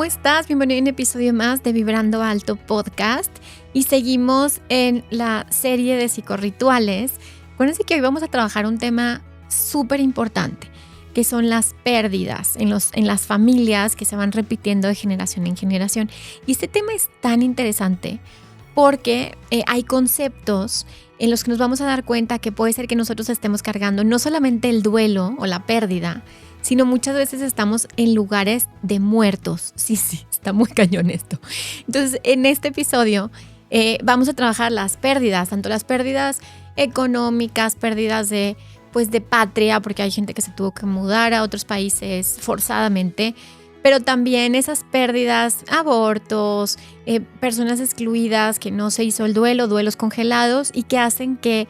¿cómo estás? Bienvenido a un episodio más de Vibrando Alto Podcast y seguimos en la serie de psicorrituales. Acuérdense que hoy vamos a trabajar un tema súper importante, que son las pérdidas en las familias que se van repitiendo de generación en generación. Y este tema es tan interesante porque hay conceptos en los que nos vamos a dar cuenta que puede ser que nosotros estemos cargando no solamente el duelo o la pérdida, sino muchas veces estamos en lugares de muertos. Sí, está muy cañón esto. Entonces, en este episodio vamos a trabajar las pérdidas, tanto las pérdidas económicas, pérdidas de patria, porque hay gente que se tuvo que mudar a otros países forzadamente, pero también esas pérdidas, abortos, personas excluidas que no se hizo el duelo, duelos congelados y que hacen que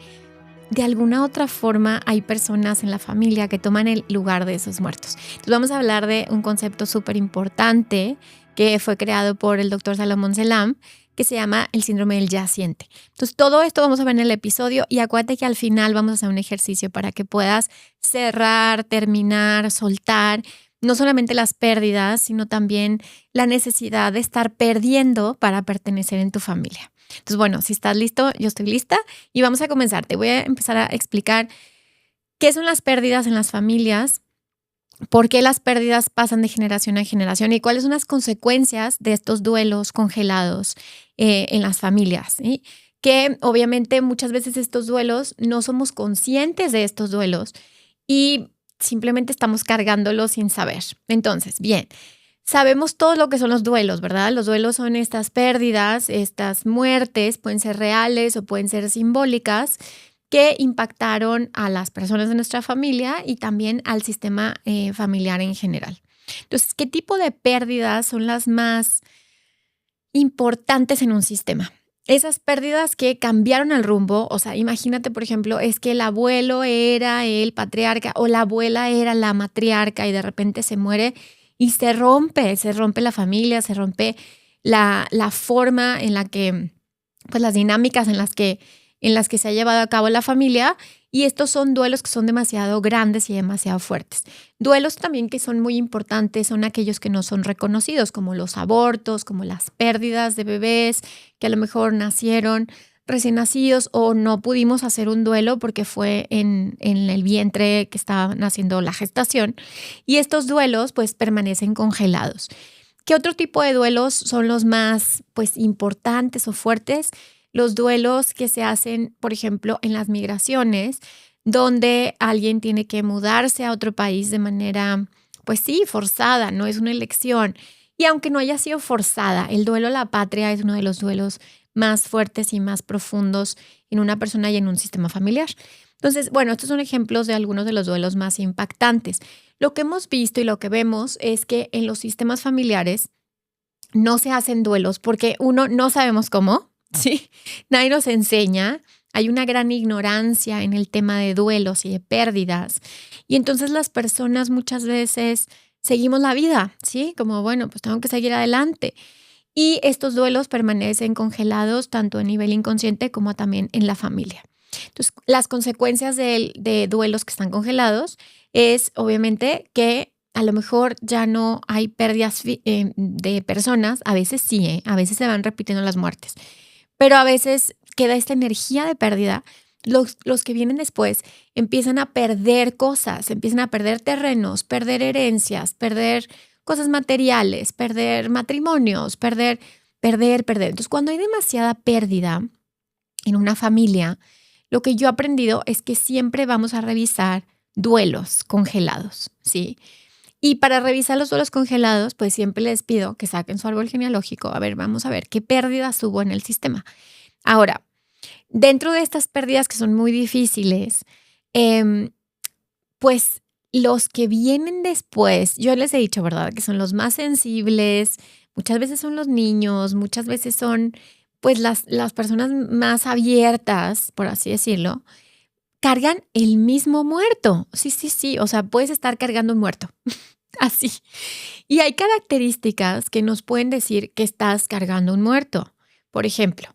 de alguna otra forma hay personas en la familia que toman el lugar de esos muertos. Entonces vamos a hablar de un concepto súper importante que fue creado por el doctor Salomón Selam, que se llama el síndrome del yaciente. Entonces todo esto vamos a ver en el episodio y acuérdate que al final vamos a hacer un ejercicio para que puedas cerrar, terminar, soltar no solamente las pérdidas, sino también la necesidad de estar perdiendo para pertenecer en tu familia. Entonces, bueno, si estás listo, yo estoy lista y vamos a comenzar. Te voy a empezar a explicar qué son las pérdidas en las familias, por qué las pérdidas pasan de generación a generación y cuáles son las consecuencias de estos duelos congelados en las familias, ¿sí? Que obviamente muchas veces estos duelos no somos conscientes de estos duelos y simplemente estamos cargándolos sin saber. Entonces, bien. Sabemos todo lo que son los duelos, ¿verdad? Los duelos son estas pérdidas, estas muertes, pueden ser reales o pueden ser simbólicas, que impactaron a las personas de nuestra familia y también al sistema familiar en general. Entonces, ¿qué tipo de pérdidas son las más importantes en un sistema? Esas pérdidas que cambiaron el rumbo, o sea, imagínate, por ejemplo, es que el abuelo era el patriarca o la abuela era la matriarca y de repente se muere y se rompe la familia, se rompe la forma en la que, pues las dinámicas en las que se ha llevado a cabo la familia, y estos son duelos que son demasiado grandes y demasiado fuertes. Duelos también que son muy importantes son aquellos que no son reconocidos, como los abortos, como las pérdidas de bebés que a lo mejor nacieron recién nacidos o no pudimos hacer un duelo porque fue en el vientre que estaba naciendo la gestación, y estos duelos pues permanecen congelados. ¿Qué otro tipo de duelos son los más importantes o fuertes? Los duelos que se hacen, por ejemplo, en las migraciones, donde alguien tiene que mudarse a otro país de manera, forzada, no es una elección. Y aunque no haya sido forzada, el duelo a la patria es uno de los duelos más fuertes y más profundos en una persona y en un sistema familiar. Entonces, bueno, estos son ejemplos de algunos de los duelos más impactantes. Lo que hemos visto y lo que vemos es que en los sistemas familiares no se hacen duelos porque uno, no sabemos cómo, ¿sí? Nadie nos enseña. Hay una gran ignorancia en el tema de duelos y de pérdidas. Y entonces las personas muchas veces seguimos la vida, ¿sí? Como, bueno, pues tengo que seguir adelante. Y estos duelos permanecen congelados tanto a nivel inconsciente como también en la familia. Entonces, las consecuencias de duelos que están congelados es obviamente que a lo mejor ya no hay pérdidas de personas, a veces sí, a veces se van repitiendo las muertes, pero a veces queda esta energía de pérdida. Los que vienen después empiezan a perder cosas, empiezan a perder terrenos, perder herencias, perder cosas materiales, perder matrimonios, perder. Entonces, cuando hay demasiada pérdida en una familia, lo que yo he aprendido es que siempre vamos a revisar duelos congelados, ¿sí? Y para revisar los duelos congelados, pues siempre les pido que saquen su árbol genealógico. A ver, vamos a ver qué pérdidas hubo en el sistema. Ahora, dentro de estas pérdidas que son muy difíciles, pues los que vienen después, yo les he dicho, ¿verdad? Que son los más sensibles, muchas veces son los niños, muchas veces son pues las personas más abiertas, por así decirlo, cargan el mismo muerto. Sí, o sea, puedes estar cargando un muerto, así. Y hay características que nos pueden decir que estás cargando un muerto. Por ejemplo,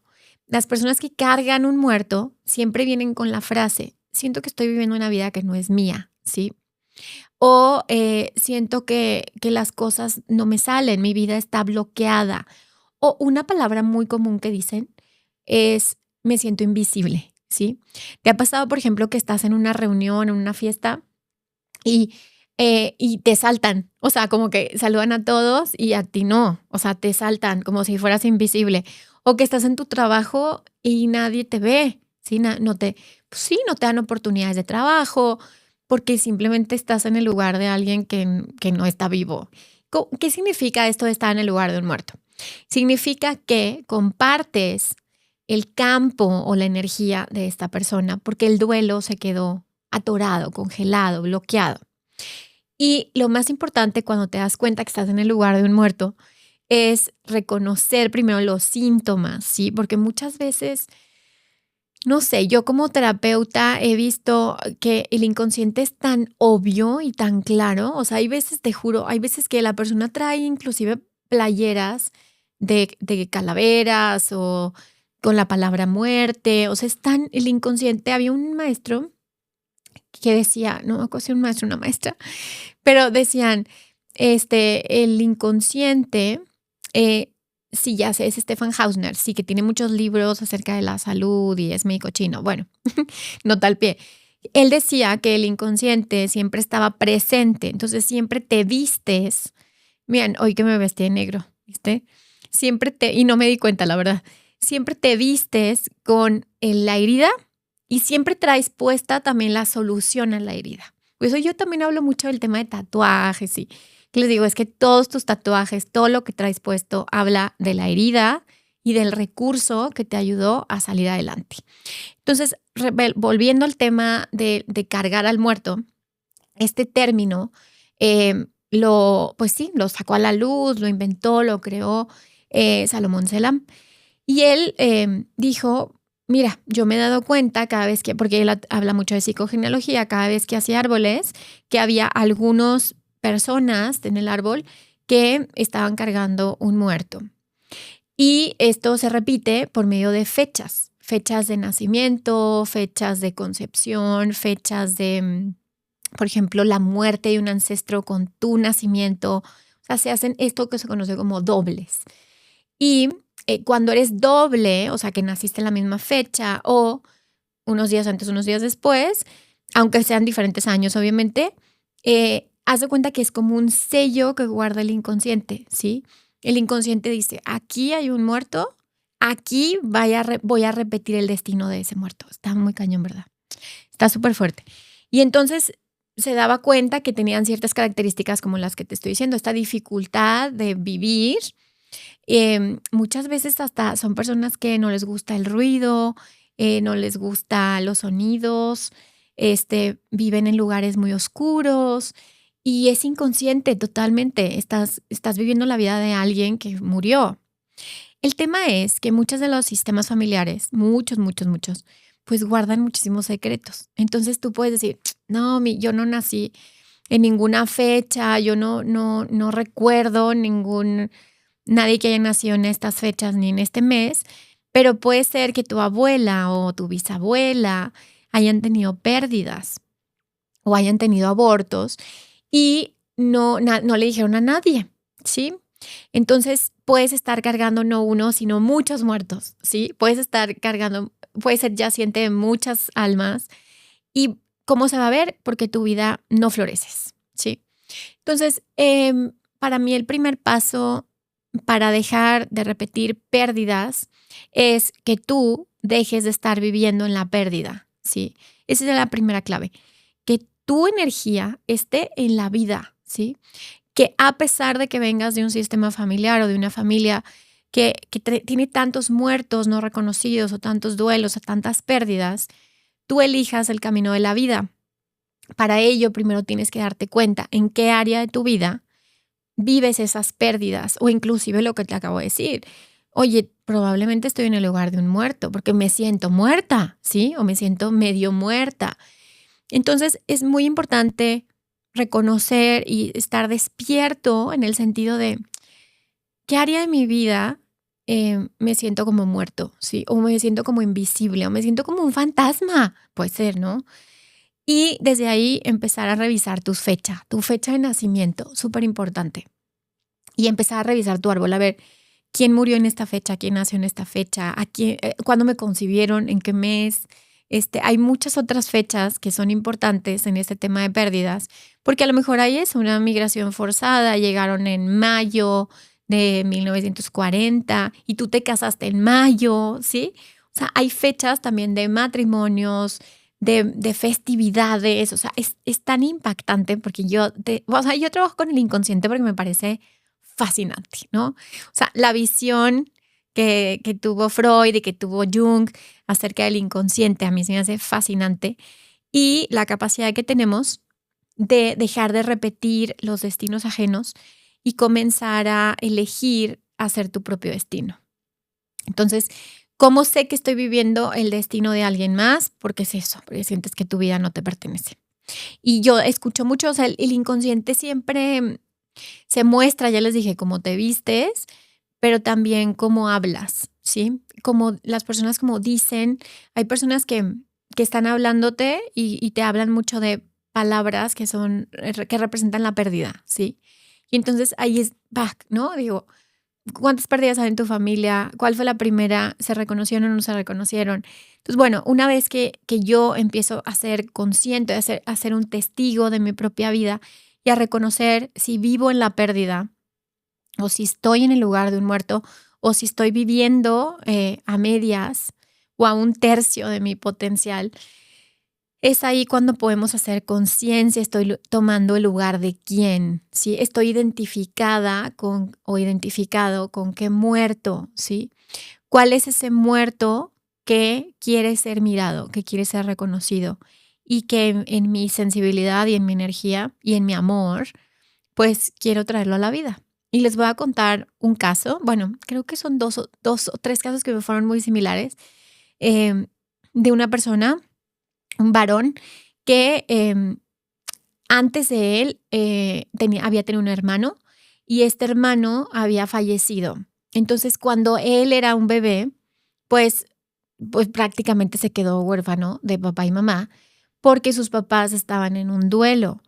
las personas que cargan un muerto siempre vienen con la frase, siento que estoy viviendo una vida que no es mía, ¿sí? O siento que las cosas no me salen, mi vida está bloqueada. O una palabra muy común que dicen es me siento invisible, ¿sí? ¿Te ha pasado, por ejemplo, que estás en una reunión, en una fiesta y, y te saltan? O sea, como que saludan a todos y a ti no. O sea, te saltan como si fueras invisible. O que estás en tu trabajo y nadie te ve, ¿sí? Pues sí, no te dan oportunidades de trabajo porque simplemente estás en el lugar de alguien que no está vivo. ¿Qué significa esto de estar en el lugar de un muerto? Significa que compartes el campo o la energía de esta persona porque el duelo se quedó atorado, congelado, bloqueado. Y lo más importante cuando te das cuenta que estás en el lugar de un muerto es reconocer primero los síntomas, ¿sí? Porque muchas veces, no sé, yo como terapeuta he visto que el inconsciente es tan obvio y tan claro. O sea, hay veces, te juro, hay veces que la persona trae inclusive playeras de calaveras o con la palabra muerte. O sea, es tan el inconsciente. Había un maestro que decía, no me acuerdo si un maestro o una maestra, pero decían, el inconsciente, sí, ya sé, es Stefan Hausner, sí, que tiene muchos libros acerca de la salud y es médico chino. Bueno, nota al pie. Él decía que el inconsciente siempre estaba presente, entonces siempre te vistes. Miren, hoy que me vestí de negro, ¿viste? Y no me di cuenta, la verdad. Siempre te vistes con la herida y siempre traes puesta también la solución a la herida. Por eso yo también hablo mucho del tema de tatuajes y que les digo, es que todos tus tatuajes, todo lo que traes puesto habla de la herida y del recurso que te ayudó a salir adelante. Entonces, volviendo al tema de cargar al muerto, este término pues sí, lo sacó a la luz, lo inventó, lo creó Salomón Selam. Y él dijo, mira, yo me he dado cuenta cada vez que, porque él habla mucho de psicogenealogía, cada vez que hacía árboles, que había algunas personas en el árbol que estaban cargando un muerto. Y esto se repite por medio de fechas de nacimiento, fechas de concepción, fechas de, por ejemplo, la muerte de un ancestro con tu nacimiento. O sea, se hacen esto que se conoce como dobles. Y cuando eres doble, o sea, que naciste en la misma fecha o unos días antes, unos días después, aunque sean diferentes años, obviamente, haz de cuenta que es como un sello que guarda el inconsciente, ¿sí? El inconsciente dice, aquí hay un muerto, aquí voy a repetir el destino de ese muerto. Está muy cañón, ¿verdad? Está súper fuerte. Y entonces se daba cuenta que tenían ciertas características como las que te estoy diciendo, esta dificultad de vivir. Muchas veces hasta son personas que no les gusta el ruido, no les gusta los sonidos, viven en lugares muy oscuros y es inconsciente totalmente. Estás viviendo la vida de alguien que murió. El tema es que muchos de los sistemas familiares, muchos, pues guardan muchísimos secretos. Entonces tú puedes decir, no, yo no nací en ninguna fecha, yo no recuerdo nadie que haya nacido en estas fechas ni en este mes, pero puede ser que tu abuela o tu bisabuela hayan tenido pérdidas o hayan tenido abortos y no le dijeron a nadie, ¿sí? Entonces puedes estar cargando no uno, sino muchos muertos, ¿sí? Puedes estar cargando, puedes ser yaciente de muchas almas. ¿Y cómo se va a ver? Porque tu vida no floreces, ¿sí? Entonces, para mí el primer paso para dejar de repetir pérdidas es que tú dejes de estar viviendo en la pérdida, ¿sí? Esa es la primera clave, que tu energía esté en la vida, ¿sí? Que a pesar de que vengas de un sistema familiar o de una familia que tiene tantos muertos no reconocidos o tantos duelos o tantas pérdidas, tú elijas el camino de la vida. Para ello, primero tienes que darte cuenta en qué área de tu vida vives esas pérdidas o inclusive lo que te acabo de decir. Oye, probablemente estoy en el lugar de un muerto porque me siento muerta, ¿sí? O me siento medio muerta. Entonces, es muy importante reconocer y estar despierto en el sentido de qué área de mi vida me siento como muerto, ¿sí? O me siento como invisible o me siento como un fantasma, puede ser, ¿no? Y desde ahí empezar a revisar tu fecha de nacimiento, súper importante. Y empezar a revisar tu árbol, a ver quién murió en esta fecha, quién nació en esta fecha, cuándo me concibieron, en qué mes. Hay muchas otras fechas que son importantes en este tema de pérdidas, porque a lo mejor ahí es una migración forzada, llegaron en mayo de 1940 y tú te casaste en mayo, ¿sí? O sea, hay fechas también de matrimonios, de festividades, o sea, es tan impactante porque yo trabajo con el inconsciente porque me parece fascinante, ¿no? O sea, la visión que tuvo Freud y que tuvo Jung acerca del inconsciente a mí se me hace fascinante y la capacidad que tenemos de dejar de repetir los destinos ajenos y comenzar a elegir hacer tu propio destino. Entonces, ¿cómo sé que estoy viviendo el destino de alguien más? Porque es eso, porque sientes que tu vida no te pertenece. Y yo escucho mucho, o sea, el inconsciente siempre se muestra, ya les dije, cómo te vistes, pero también cómo hablas, ¿sí? Como las personas como dicen, hay personas que están hablándote y te hablan mucho de palabras que representan la pérdida, ¿sí? Y entonces ahí es back, ¿no? Digo, ¿cuántas pérdidas hay en tu familia? ¿Cuál fue la primera? ¿Se reconocieron o no se reconocieron? Entonces, bueno, una vez que yo empiezo a ser consciente, a ser un testigo de mi propia vida y a reconocer si vivo en la pérdida o si estoy en el lugar de un muerto o si estoy viviendo a medias o a un tercio de mi potencial, es ahí cuando podemos hacer conciencia, estoy tomando el lugar de quién, ¿sí? Estoy identificada con o identificado con qué muerto, ¿sí? ¿Cuál es ese muerto que quiere ser mirado, que quiere ser reconocido y que en mi sensibilidad y en mi energía y en mi amor, pues quiero traerlo a la vida? Y les voy a contar un caso, bueno, creo que son dos o tres casos que me fueron muy similares, de una persona, un varón que antes de él había tenido un hermano y este hermano había fallecido. Entonces, cuando él era un bebé, pues, pues prácticamente se quedó huérfano de papá y mamá porque sus papás estaban en un duelo.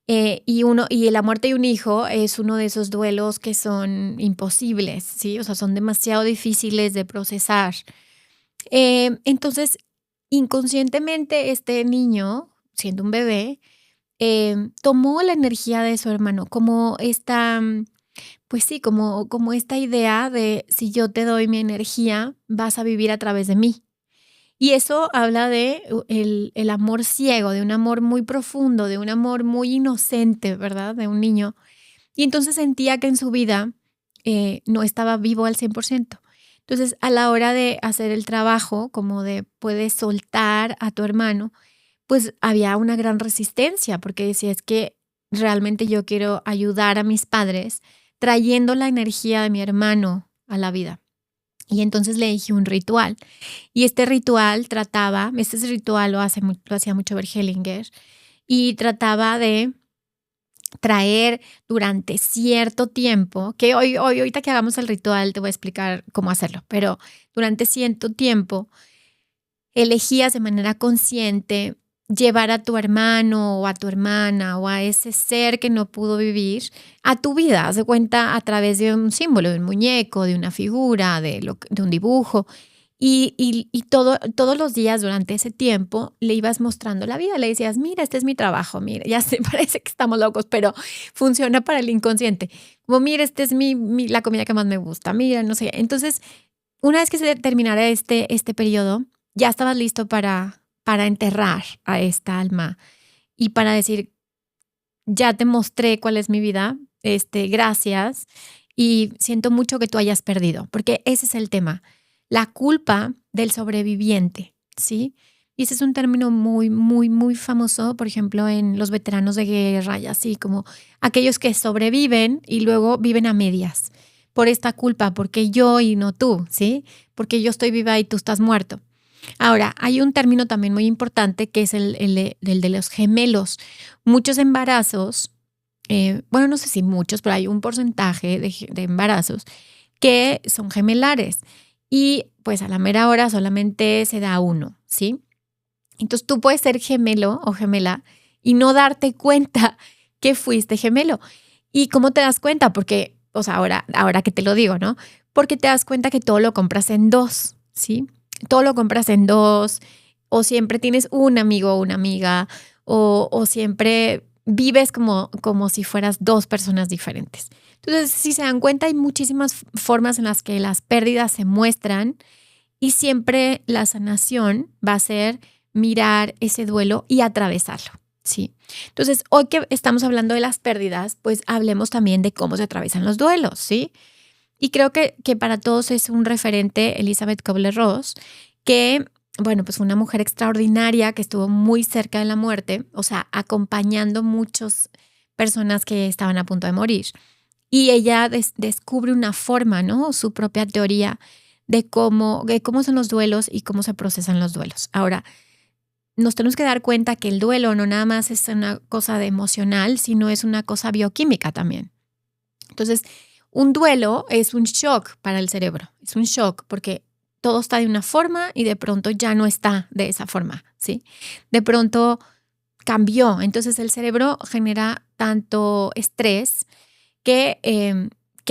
Y la muerte de un hijo es uno de esos duelos que son imposibles, ¿sí? O sea, son demasiado difíciles de procesar. Entonces, inconscientemente, este niño, siendo un bebé, tomó la energía de su hermano, como esta, pues sí, como esta idea de si yo te doy mi energía, vas a vivir a través de mí. Y eso habla de el amor ciego, de un amor muy profundo, de un amor muy inocente, ¿verdad? De un niño. Y entonces sentía que en su vida no estaba vivo al 100%. Entonces, a la hora de hacer el trabajo, como de puedes soltar a tu hermano, pues había una gran resistencia, porque decía, es que realmente yo quiero ayudar a mis padres trayendo la energía de mi hermano a la vida. Y entonces le dije un ritual. Y este ritual lo hacía mucho Bert Hellinger, y trataba de traer durante cierto tiempo, que ahorita que hagamos el ritual te voy a explicar cómo hacerlo, pero durante cierto tiempo elegías de manera consciente llevar a tu hermano o a tu hermana o a ese ser que no pudo vivir a tu vida, haz de cuenta a través de un símbolo, de un muñeco, de una figura, de un dibujo. Y todos los días durante ese tiempo le ibas mostrando la vida, le decías, mira, este es mi trabajo, mira, ya se parece que estamos locos, pero funciona para el inconsciente. Como, mira, este es la comida que más me gusta, mira, no sé. Entonces, una vez que se terminara este periodo, ya estabas listo para enterrar a esta alma y para decir, ya te mostré cuál es mi vida, gracias, y siento mucho que tú hayas perdido, porque ese es el tema, la culpa del sobreviviente, ¿sí? Y ese es un término muy, muy, muy famoso, por ejemplo, en los veteranos de guerra y así, como aquellos que sobreviven y luego viven a medias por esta culpa, porque yo y no tú, ¿sí? Porque yo estoy viva y tú estás muerto. Ahora, hay un término también muy importante que es el de los gemelos. Muchos embarazos, bueno, no sé si muchos, pero hay un porcentaje de embarazos que son gemelares y pues a la mera hora solamente se da uno, ¿sí? Entonces tú puedes ser gemelo o gemela y no darte cuenta que fuiste gemelo. ¿Y cómo te das cuenta? Porque, o sea, ahora que te lo digo, ¿no? Porque te das cuenta que todo lo compras en dos, ¿sí? Todo lo compras en dos, o siempre tienes un amigo o una amiga, o siempre vives como si fueras dos personas diferentes. Entonces, si se dan cuenta, hay muchísimas formas en las que las pérdidas se muestran y siempre la sanación va a ser mirar ese duelo y atravesarlo, ¿sí? Entonces, hoy que estamos hablando de las pérdidas, pues hablemos también de cómo se atraviesan los duelos, ¿sí? Y creo que para todos es un referente Elizabeth Kubler-Ross, que, bueno, pues fue una mujer extraordinaria que estuvo muy cerca de la muerte, o sea, acompañando muchas personas que estaban a punto de morir. Y ella descubre una forma, ¿no? Su propia teoría de cómo son los duelos y cómo se procesan los duelos. Ahora, nos tenemos que dar cuenta que el duelo no nada más es una cosa de emocional, sino es una cosa bioquímica también. Entonces, un duelo es un shock para el cerebro, es un shock porque todo está de una forma y de pronto ya no está de esa forma, ¿sí? De pronto cambió, entonces el cerebro genera tanto estrés que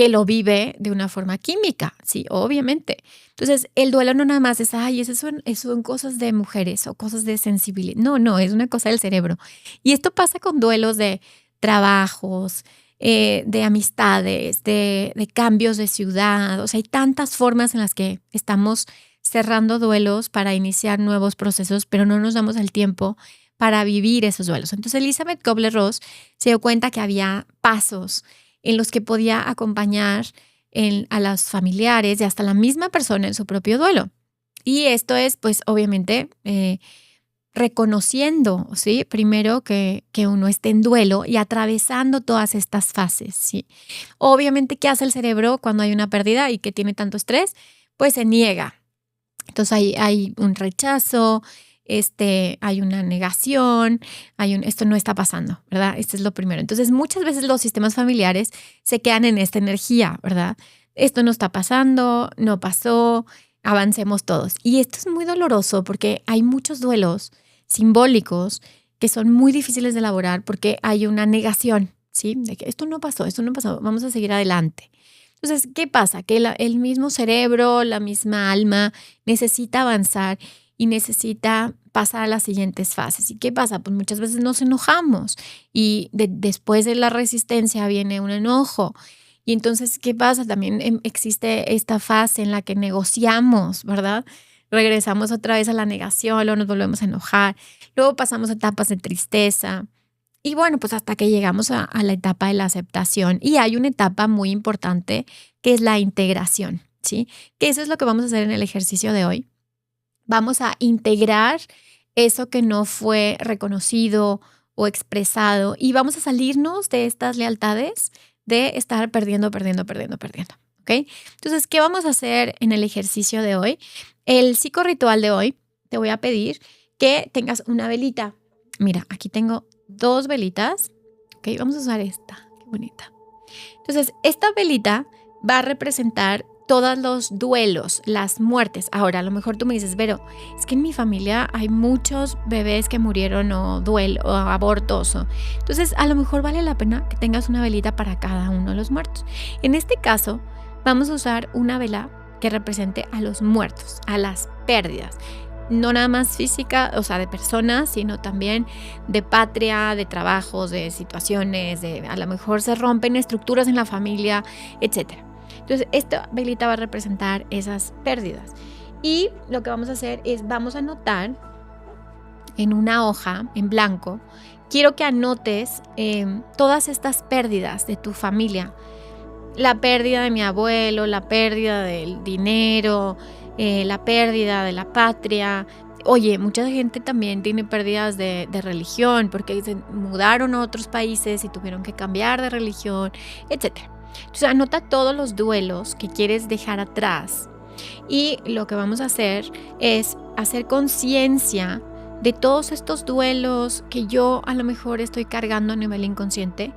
lo vive de una forma química, sí, obviamente. Entonces, el duelo no nada más es, ay, eso son cosas de mujeres o cosas de sensibilidad. No, es una cosa del cerebro. Y esto pasa con duelos de trabajos, de amistades, de cambios de ciudad. O sea, hay tantas formas en las que estamos cerrando duelos para iniciar nuevos procesos, pero no nos damos el tiempo para vivir esos duelos. Entonces, Elizabeth Kubler-Ross se dio cuenta que había pasos en los que podía acompañar a los familiares y hasta la misma persona en su propio duelo. Y esto es, pues, obviamente, reconociendo, ¿sí? Primero que uno esté en duelo y atravesando todas estas fases, ¿sí? Obviamente, ¿qué hace el cerebro cuando hay una pérdida y que tiene tanto estrés? Pues se niega. Entonces hay un rechazo, hay una negación, esto no está pasando, ¿verdad? Esto es lo primero. Entonces, muchas veces los sistemas familiares se quedan en esta energía, ¿verdad? Esto no está pasando, no pasó, avancemos todos. Y esto es muy doloroso porque hay muchos duelos simbólicos que son muy difíciles de elaborar porque hay una negación, ¿sí? De que esto no pasó, vamos a seguir adelante. Entonces, ¿qué pasa? Que el mismo cerebro, la misma alma necesita avanzar y necesita pasar a las siguientes fases. ¿Y qué pasa? Pues muchas veces nos enojamos y después de la resistencia viene un enojo. Y entonces, ¿qué pasa? También existe esta fase en la que negociamos, ¿verdad? Regresamos otra vez a la negación, luego nos volvemos a enojar, luego pasamos etapas de tristeza. Y bueno, pues hasta que llegamos a la etapa de la aceptación. Y hay una etapa muy importante que es la integración, ¿sí? Que eso es lo que vamos a hacer en el ejercicio de hoy. Vamos a integrar eso que no fue reconocido o expresado y vamos a salirnos de estas lealtades de estar perdiendo, ¿ok? Entonces, ¿qué vamos a hacer en el ejercicio de hoy? El psicorritual de hoy, te voy a pedir que tengas una velita. Mira, aquí tengo 2 velitas, ¿ok? Vamos a usar esta, qué bonita. Entonces, esta velita va a representar todos los duelos, las muertes. Ahora, a lo mejor tú me dices, Vero, es que en mi familia hay muchos bebés que murieron o abortos. Entonces, a lo mejor vale la pena que tengas una velita para cada uno de los muertos. En este caso, vamos a usar una vela que represente a los muertos, a las pérdidas. No nada más física, o sea, de personas, sino también de patria, de trabajos, de situaciones, a lo mejor se rompen estructuras en la familia, etc. Entonces, esta velita va a representar esas pérdidas. Y lo que vamos a hacer es, vamos a anotar en una hoja, en blanco, quiero que anotes todas estas pérdidas de tu familia. La pérdida de mi abuelo, la pérdida del dinero, la pérdida de la patria. Oye, mucha gente también tiene pérdidas de religión porque se mudaron a otros países y tuvieron que cambiar de religión, etc. Entonces, anota todos los duelos que quieres dejar atrás y lo que vamos a hacer es hacer conciencia de todos estos duelos que yo a lo mejor estoy cargando a nivel inconsciente.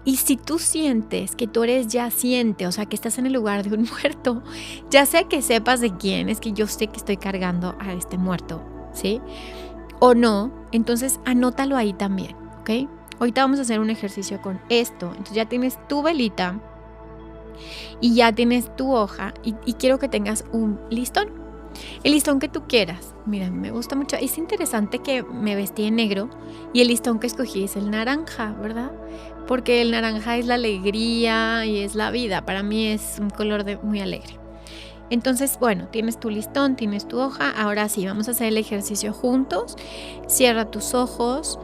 Y si tú sientes que tú eres yaciente, o sea, que estás en el lugar de un muerto, ya sea que sepas de quién, es que yo sé que estoy cargando a este muerto, ¿sí? o no, entonces anótalo ahí también, ¿ok? Ahorita vamos a hacer un ejercicio con esto. Entonces ya tienes tu velita y ya tienes tu hoja y quiero que tengas un listón. El listón que tú quieras. Mira, me gusta mucho. Es interesante que me vestí en negro y el listón que escogí es el naranja, ¿verdad? Porque el naranja es la alegría y es la vida. Para mí es un color muy alegre. Entonces, bueno, tienes tu listón, tienes tu hoja. Ahora sí, vamos a hacer el ejercicio juntos. Cierra tus ojos.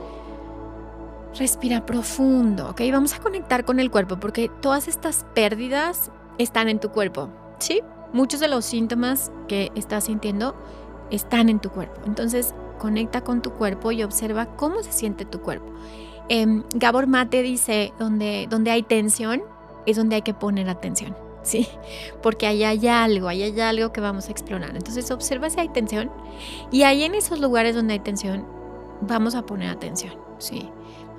Respira profundo, ¿ok? Vamos a conectar con el cuerpo porque todas estas pérdidas están en tu cuerpo, ¿sí? Muchos de los síntomas que estás sintiendo están en tu cuerpo. Entonces, conecta con tu cuerpo y observa cómo se siente tu cuerpo. Gabor Mate dice, donde hay tensión es donde hay que poner atención, ¿sí? Porque ahí hay algo que vamos a explorar. Entonces, observa si hay tensión y ahí en esos lugares donde hay tensión vamos a poner atención, ¿sí?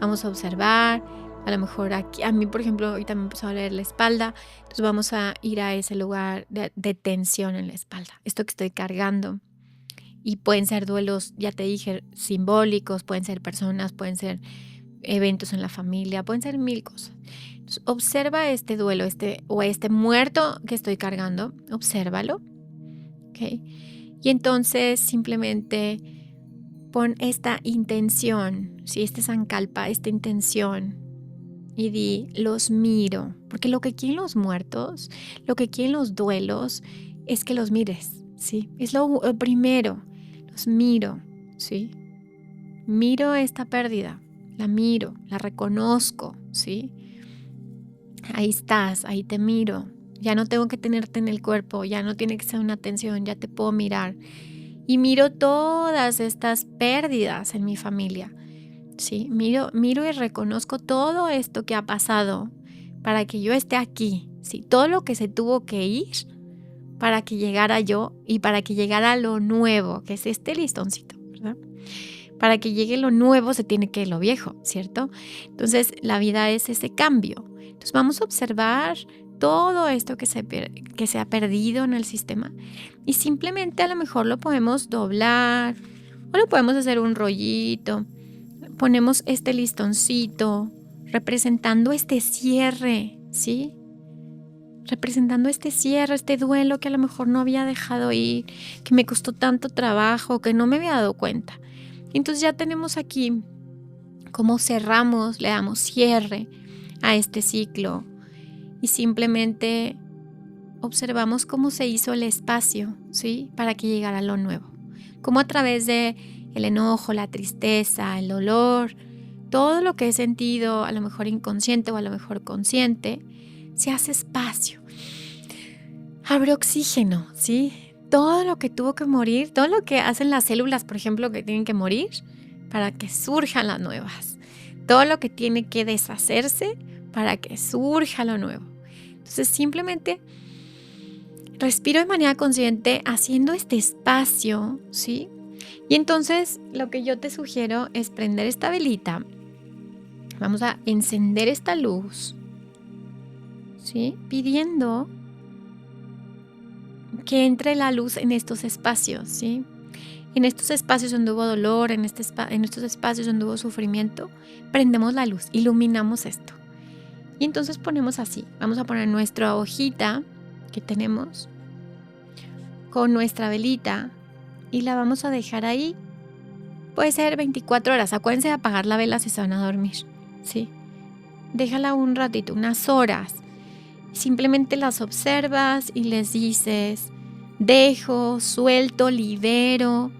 Vamos a observar, a lo mejor aquí, a mí por ejemplo, ahorita me empezó a doler la espalda, entonces vamos a ir a ese lugar de tensión en la espalda, esto que estoy cargando. Y pueden ser duelos, ya te dije, simbólicos, pueden ser personas, pueden ser eventos en la familia, pueden ser mil cosas. Entonces, observa este duelo, este muerto que estoy cargando, obsérvalo, ¿ok? Y entonces simplemente pon esta intención, ¿sí? Este sankalpa, esta intención y di, los miro. Porque lo que quieren los muertos, lo que quieren los duelos es que los mires, ¿sí? Es lo primero, los miro, ¿sí? Miro esta pérdida, la miro, la reconozco, ¿sí? Ahí estás, ahí te miro. Ya no tengo que tenerte en el cuerpo, ya no tiene que ser una tensión, ya te puedo mirar. Y miro todas estas pérdidas en mi familia, ¿sí? Miro y reconozco todo esto que ha pasado para que yo esté aquí, ¿sí? Todo lo que se tuvo que ir para que llegara yo y para que llegara lo nuevo, que es este listoncito, ¿verdad? Para que llegue lo nuevo se tiene que ir lo viejo, ¿cierto? Entonces la vida es ese cambio. Entonces vamos a observar todo esto que se ha perdido en el sistema y simplemente a lo mejor lo podemos doblar o lo podemos hacer un rollito. Ponemos este listoncito representando este cierre, ¿sí? Representando este cierre, este duelo que a lo mejor no había dejado ir, que me costó tanto trabajo, que no me había dado cuenta. Entonces ya tenemos aquí cómo cerramos, le damos cierre a este ciclo. Y simplemente observamos cómo se hizo el espacio, ¿sí? Para que llegara lo nuevo. Cómo a través de el enojo, la tristeza, el dolor, todo lo que he sentido, a lo mejor inconsciente o a lo mejor consciente, se hace espacio. Abre oxígeno, ¿sí? Todo lo que tuvo que morir, todo lo que hacen las células, por ejemplo, que tienen que morir para que surjan las nuevas. Todo lo que tiene que deshacerse para que surja lo nuevo. Entonces simplemente respiro de manera consciente haciendo este espacio, ¿sí? Y entonces lo que yo te sugiero es prender esta velita. Vamos a encender esta luz, ¿sí? Pidiendo que entre la luz en estos espacios, ¿sí? En estos espacios donde hubo dolor, en estos espacios donde hubo sufrimiento, prendemos la luz, iluminamos esto. Y entonces ponemos así, vamos a poner nuestra hojita que tenemos con nuestra velita y la vamos a dejar ahí. Puede ser 24 horas, acuérdense de apagar la vela si se van a dormir, ¿sí? Déjala un ratito, unas horas. Simplemente las observas y les dices, dejo, suelto, libero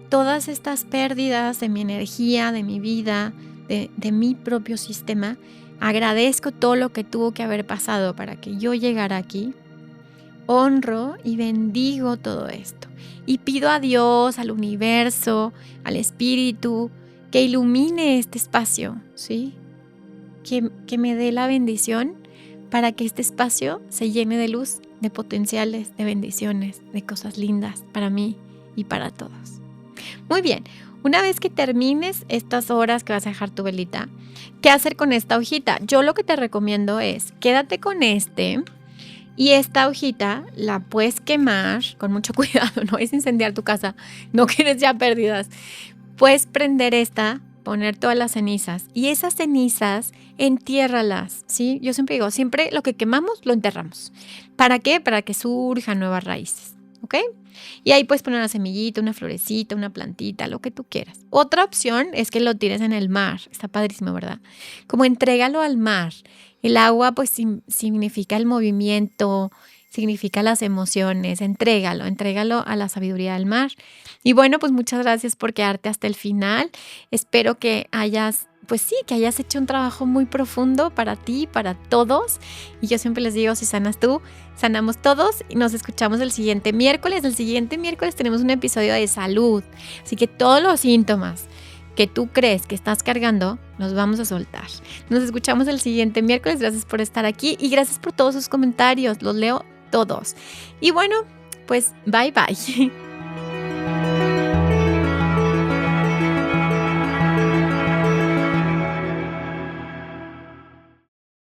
todas estas pérdidas de mi energía, de mi vida, de mi propio sistema. Agradezco todo lo que tuvo que haber pasado para que yo llegara aquí. Honro y bendigo todo esto. Y pido a Dios, al universo, al espíritu, que ilumine este espacio, ¿sí? Que me dé la bendición para que este espacio se llene de luz, de potenciales, de bendiciones, de cosas lindas para mí y para todos. Muy bien, una vez que termines estas horas que vas a dejar tu velita, ¿qué hacer con esta hojita? Yo lo que te recomiendo es, quédate con y esta hojita la puedes quemar con mucho cuidado, no es incendiar tu casa, no quieres ya pérdidas, puedes prender esta, poner todas las cenizas y esas cenizas entiérralas, ¿sí? Yo siempre digo, siempre lo que quemamos lo enterramos. ¿Para qué? Para que surjan nuevas raíces, ¿ok? Y ahí puedes poner una semillita, una florecita, una plantita, lo que tú quieras. Otra opción es que lo tires en el mar. Está padrísimo, ¿verdad? Como entrégalo al mar. El agua pues significa el movimiento, significa las emociones. Entrégalo a la sabiduría del mar. Y bueno, pues muchas gracias por quedarte hasta el final. Espero que hayas hecho un trabajo muy profundo para ti, para todos. Y yo siempre les digo, si sanas tú, sanamos todos. Y nos escuchamos el siguiente miércoles. El siguiente miércoles tenemos un episodio de salud. Así que todos los síntomas que tú crees que estás cargando, los vamos a soltar. Nos escuchamos el siguiente miércoles. Gracias por estar aquí y gracias por todos sus comentarios. Los leo todos. Y bueno, pues bye bye.